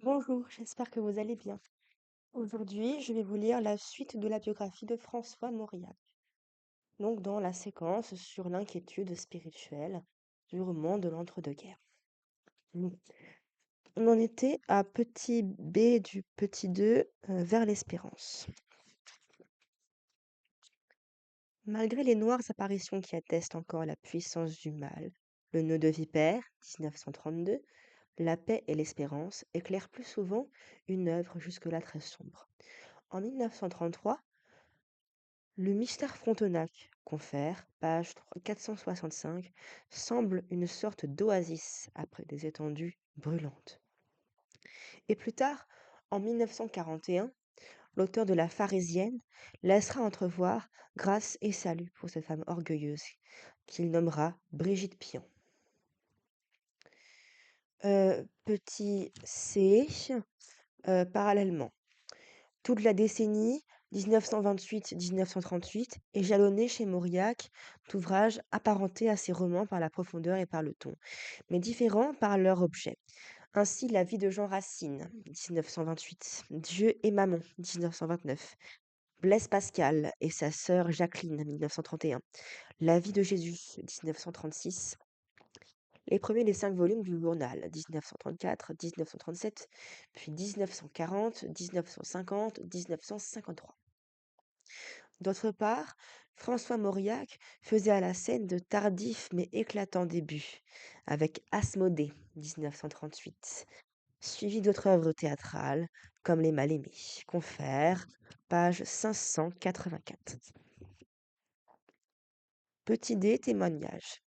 Bonjour, j'espère que vous allez bien. Aujourd'hui, je vais vous lire la suite de la biographie de François Mauriac, donc dans la séquence sur l'inquiétude spirituelle du roman de l'entre-deux-guerres. Mm. On en était à petit B du petit 2 vers l'espérance. Malgré les noires apparitions qui attestent encore la puissance du mal, le nœud de vipère, 1932, la paix et l'espérance éclairent plus souvent une œuvre jusque-là très sombre. En 1933, le mystère Frontenac, confère, page 465, semble une sorte d'oasis après des étendues brûlantes. Et plus tard, en 1941, l'auteur de La Pharisienne laissera entrevoir grâce et salut pour cette femme orgueilleuse, qu'il nommera Brigitte Pion. Petit C, parallèlement. Toute la décennie 1928-1938 est jalonnée chez Mauriac d'ouvrages apparentés à ses romans par la profondeur et par le ton, mais différents par leur objet. Ainsi, La vie de Jean Racine, 1928, Dieu et Mammon, 1929, Blaise Pascal et sa sœur Jacqueline, 1931, La vie de Jésus, 1936, les premiers des 5 volumes du journal, 1934, 1937, puis 1940, 1950, 1953. D'autre part, François Mauriac faisait à la scène de tardifs mais éclatants débuts, avec Asmodée, 1938, suivi d'autres œuvres théâtrales, comme Les Mal-Aimés, confère, page 584. Petit D, témoignage.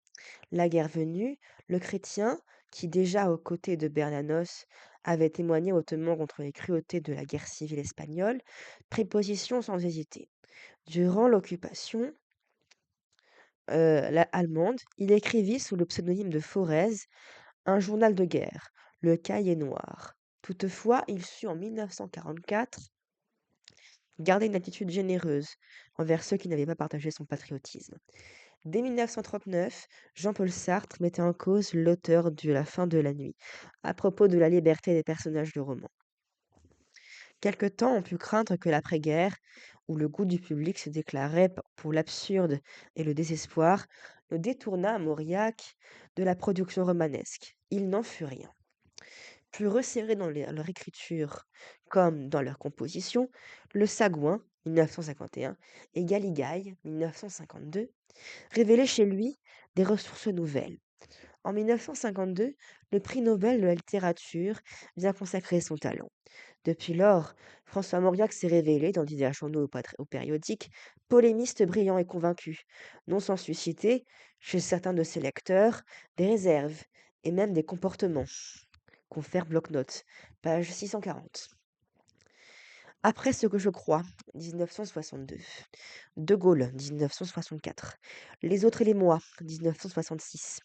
La guerre venue, le chrétien, qui déjà aux côtés de Bernanos avait témoigné hautement contre les cruautés de la guerre civile espagnole, prit position sans hésiter. Durant l'occupation allemande, il écrivit sous le pseudonyme de Forez un journal de guerre, Le Cahier noir. Toutefois, il sut en 1944 garder une attitude généreuse envers ceux qui n'avaient pas partagé son patriotisme. Dès 1939, Jean-Paul Sartre mettait en cause l'auteur de La fin de la nuit, à propos de la liberté des personnages du roman. Quelque temps on put craindre que l'après-guerre, où le goût du public se déclarait pour l'absurde et le désespoir, ne détournât Mauriac de la production romanesque. Il n'en fut rien. Plus resserrés dans leur écriture comme dans leur composition, Le Sagouin, 1951, et Galigaï, 1952, révélaient chez lui des ressources nouvelles. En 1952, le prix Nobel de la littérature vient consacrer son talent. Depuis lors, François Mauriac s'est révélé, dans divers journaux ou périodiques, polémiste brillant et convaincu, non sans susciter, chez certains de ses lecteurs, des réserves et même des comportements. Confère bloc-notes, page 640. Après ce que je crois, 1962. De Gaulle, 1964. Les autres et les moi, 1966.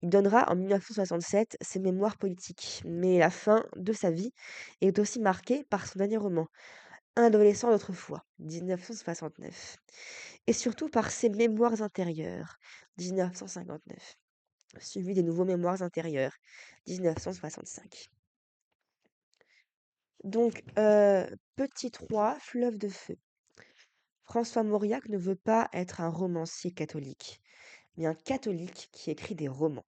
Il donnera en 1967 ses mémoires politiques, mais la fin de sa vie est aussi marquée par son dernier roman, Un adolescent d'autrefois, 1969, et surtout par ses mémoires intérieures, 1959, suivi des nouveaux mémoires intérieurs, 1965. Donc, petit 3, Fleuve de feu. François Mauriac ne veut pas être un romancier catholique, mais un catholique qui écrit des romans.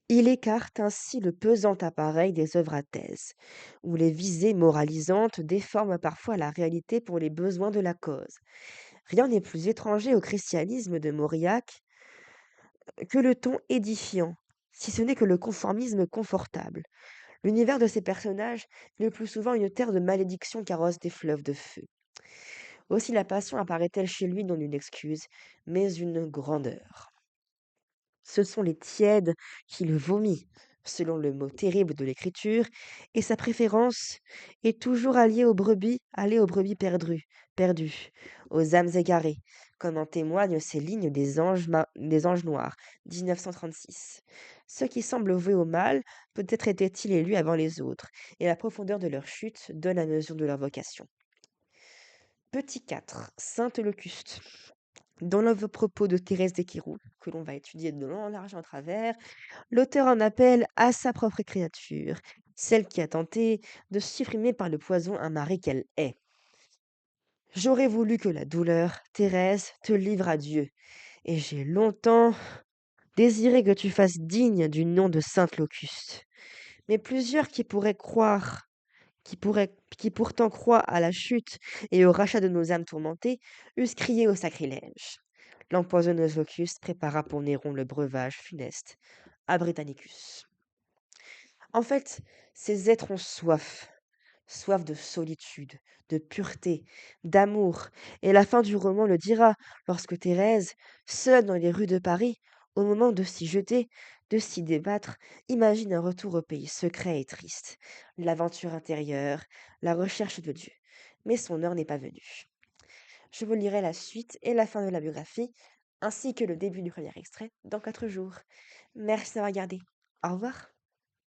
Il écarte ainsi le pesant appareil des œuvres à thèse, où les visées moralisantes déforment parfois la réalité pour les besoins de la cause. Rien n'est plus étranger au christianisme de Mauriac que le ton édifiant, si ce n'est que le conformisme confortable. L'univers de ces personnages est le plus souvent une terre de malédiction qu'arrosent des fleuves de feu. Aussi la passion apparaît-elle chez lui non une excuse, mais une grandeur. Ce sont les tièdes qui le vomit, selon le mot terrible de l'écriture, et sa préférence est toujours allée aux brebis perdues, aux âmes égarées, comme en témoignent ces lignes des Anges noirs, 1936. Ceux qui semblent voués au mal, peut-être étaient-ils élus avant les autres, et la profondeur de leur chute donne la mesure de leur vocation. Petit 4, Sainte Locuste. Dans le propos de Thérèse d'Équirou, que l'on va étudier de long en large en travers, l'auteur en appelle à sa propre créature celle qui a tenté de supprimer par le poison un mari qu'elle est. J'aurais voulu que la douleur, Thérèse, te livre à Dieu, et j'ai longtemps désiré que tu fasses digne du nom de Sainte Locuste. Mais plusieurs qui pourtant croient à la chute et au rachat de nos âmes tourmentées, eussent crié au sacrilège. L'empoisonneuse Locuste prépara pour Néron le breuvage funeste, à Britannicus. En fait, ces êtres ont soif, soif de solitude, de pureté, d'amour, et la fin du roman le dira lorsque Thérèse, seule dans les rues de Paris, au moment de s'y jeter, de s'y débattre, imagine un retour au pays secret et triste, l'aventure intérieure, la recherche de Dieu. Mais son heure n'est pas venue. Je vous lirai la suite et la fin de la biographie, ainsi que le début du premier extrait, dans 4 jours. Merci d'avoir regardé. Au revoir.